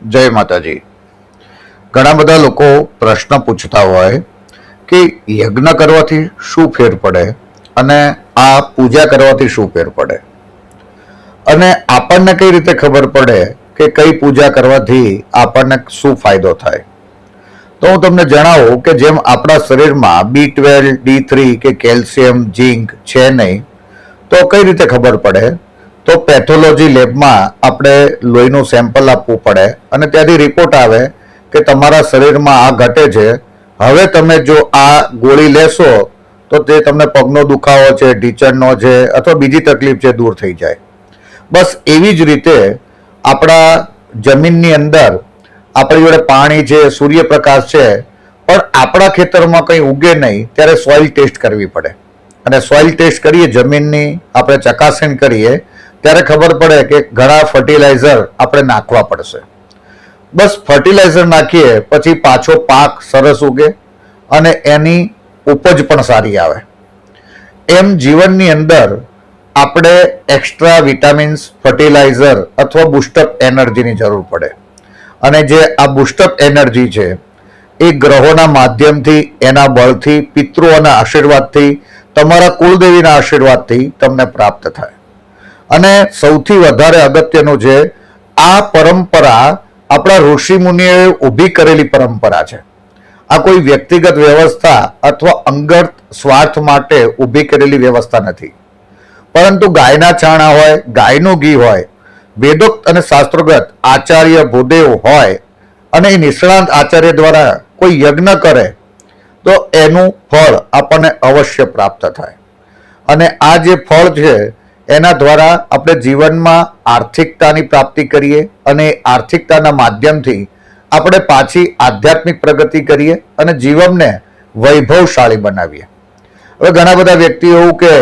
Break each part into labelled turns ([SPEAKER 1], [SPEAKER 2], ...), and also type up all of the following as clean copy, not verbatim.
[SPEAKER 1] જય માતાજી। ઘણા બધા લોકો પ્રશ્ન પૂછતા હોય કે યજ્ઞ કરવાથી શું ફેર પડે અને આ પૂજા કરવાથી શું ફેર પડે, અને આપણને કઈ રીતે ખબર પડે કે કઈ પૂજા કરવાથી આપણને શું ફાયદો થાય। તો હું તમને જણાવું કે જેમ આપણા શરીરમાં B12, D3 કે કેલ્શિયમ, ઝીંક છે નહીં, તો કઈ રીતે ખબર પડે? તો પેથોલોજી લેબમાં આપણે લોહીનું સેમ્પલ આપવું પડે અને ત્યાંથી રિપોર્ટ આવે કે તમારા શરીરમાં આ ઘટે છે, હવે તમે જો આ ગોળી લેશો તો તે તમને પગનો દુખાવો છે, ઢીંચણનો છે અથવા બીજી તકલીફ છે દૂર થઈ જાય। બસ એવી જ રીતે આપણા જમીનની અંદર આપણી જોડે પાણી છે, સૂર્યપ્રકાશ છે, પણ આપણા ખેતરમાં કંઈ ઉગે નહીં ત્યારે સોઇલ ટેસ્ટ કરવી પડે અને સોઇલ ટેસ્ટ કરીએ, જમીનની આપણે ચકાસણી કરીએ ત્યારે ખબર પડે કે ઘણા ફર્ટિલાઇઝર આપણે નાખવા પડશે। બસ ફર્ટિલાઇઝર નાખીએ પછી પાછો પાક સરસ ઉગે અને એની ઉપજ પણ સારી આવે। એમ જીવનની અંદર આપણે એક્સ્ટ્રા વિટામિન્સ, ફર્ટિલાઇઝર અથવા બુસ્ટઅપ એનર્જીની જરૂર પડે અને જે આ બુસ્ટઅપ એનર્જી છે એ ગ્રહોના માધ્યમથી, એના બળથી, પિતૃઓના આશીર્વાદથી, તમારા કુળદેવીના આશીર્વાદથી તમને પ્રાપ્ત થાય। અને સૌથી વધારે અગત્યનું છે, આ પરંપરા આપણા ઋષિ મુનિઓએ ઊભી કરેલી પરંપરા છે। આ કોઈ વ્યક્તિગત વ્યવસ્થા અથવા અંગત સ્વાર્થ માટે ઊભી કરેલી વ્યવસ્થા નથી, પરંતુ ગાયના છાણા હોય, ગાયનું ઘી હોય, વેદોક્ત અને શાસ્ત્રોક્ત આચાર્ય ભૂદેવ હોય અને એ નિષ્ણાંત આચાર્ય દ્વારા કોઈ યજ્ઞ કરે તો એનું ફળ આપણને અવશ્ય પ્રાપ્ત થાય। અને આ જે ફળ છે એના દ્વારા આપણે જીવનમાં આર્થિકતાની પ્રાપ્તિ કરીએ અને આર્થિકતાના માધ્યમથી આપણે પાછી આધ્યાત્મિક પ્રગતિ કરીએ અને જીવનને વૈભવશાળી બનાવીએ। હવે ઘણા બધા વ્યક્તિઓ એવું કહે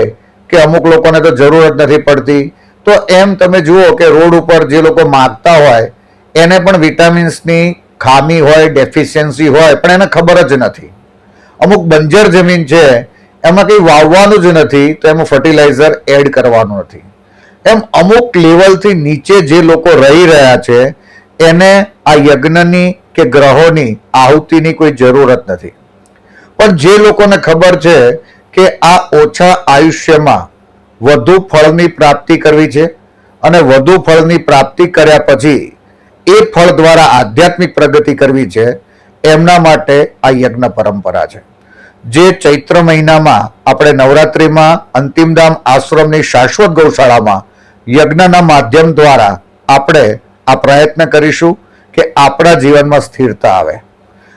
[SPEAKER 1] કે અમુક લોકોને તો જરૂર જ નથી પડતી, તો એમ તમે જુઓ કે રોડ ઉપર જે લોકો માગતા હોય એને પણ વિટામિન્સની ખામી હોય, ડેફિશિયન્સી હોય, પણ એને ખબર જ નથી। અમુક બંજર જમીન છે એમાં કંઈ વાવવાનું જ નથી તો એમાં ફર્ટિલાઇઝર એડ કરવાનું નથી। એમ અમુક લેવલથી નીચે જે લોકો રહી રહ્યા છે એને આ યજ્ઞની કે ગ્રહોની આહુતિની કોઈ જરૂરત નથી, પણ જે લોકોને ખબર છે કે આ ઓછા આયુષ્યમાં વધુ ફળની પ્રાપ્તિ કરવી છે અને વધુ ફળની પ્રાપ્તિ કર્યા પછી એ ફળ દ્વારા આધ્યાત્મિક પ્રગતિ કરવી છે, એમના માટે આ યજ્ઞ પરંપરા છે। જે ચૈત્ર મહિનામાં આપણે નવરાત્રિમાં અંતિમધામ આશ્રમની શાશ્વત ગૌશાળામાં યજ્ઞના માધ્યમ દ્વારા આપણે આ પ્રયત્ન કરીશું કે આપણા જીવનમાં સ્થિરતા આવે।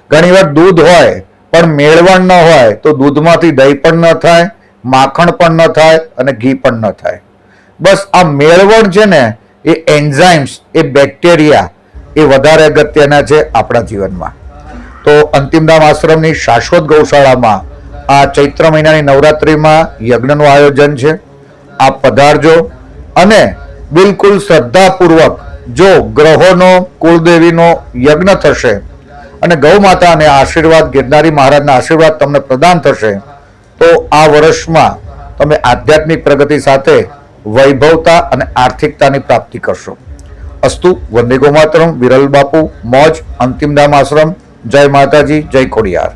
[SPEAKER 1] ઘણીવાર દૂધ હોય પણ મેળવણ ન હોય તો દૂધમાંથી દહીં પણ ન થાય, માખણ પણ ન થાય અને ઘી પણ ન થાય। બસ આ મેળવણ છે ને, એ એન્ઝાઇમ્સ, એ બેક્ટેરિયા એ વધારે અગત્યના છે આપણા જીવનમાં। તો અંતિમધામ આશ્રમની શાશ્વત ગૌશાળામાં આ ચૈત્ર મહિનાની નવરાત્રિમાં યજ્ઞનું આયોજન છે। આપ પધારજો અને બિલકુલ શ્રદ્ધાપૂર્વક જો ગ્રહોનો, કુળદેવીનો યજ્ઞ થશે અને ગૌ માતાને આશીર્વાદ, ગિરનારી મહારાજના આશીર્વાદ તમને પ્રદાન થશે તો આ વર્ષમાં તમે આધ્યાત્મિક પ્રગતિ સાથે વૈભવતા અને આર્થિકતાની પ્રાપ્તિ કરશો। અસ્તુ વંદે ગૌ માતરમ, વિરલ બાપુ, મોજ, અંતિમધામ આશ્રમ। જય માતાજી, જય ખોડિયાર।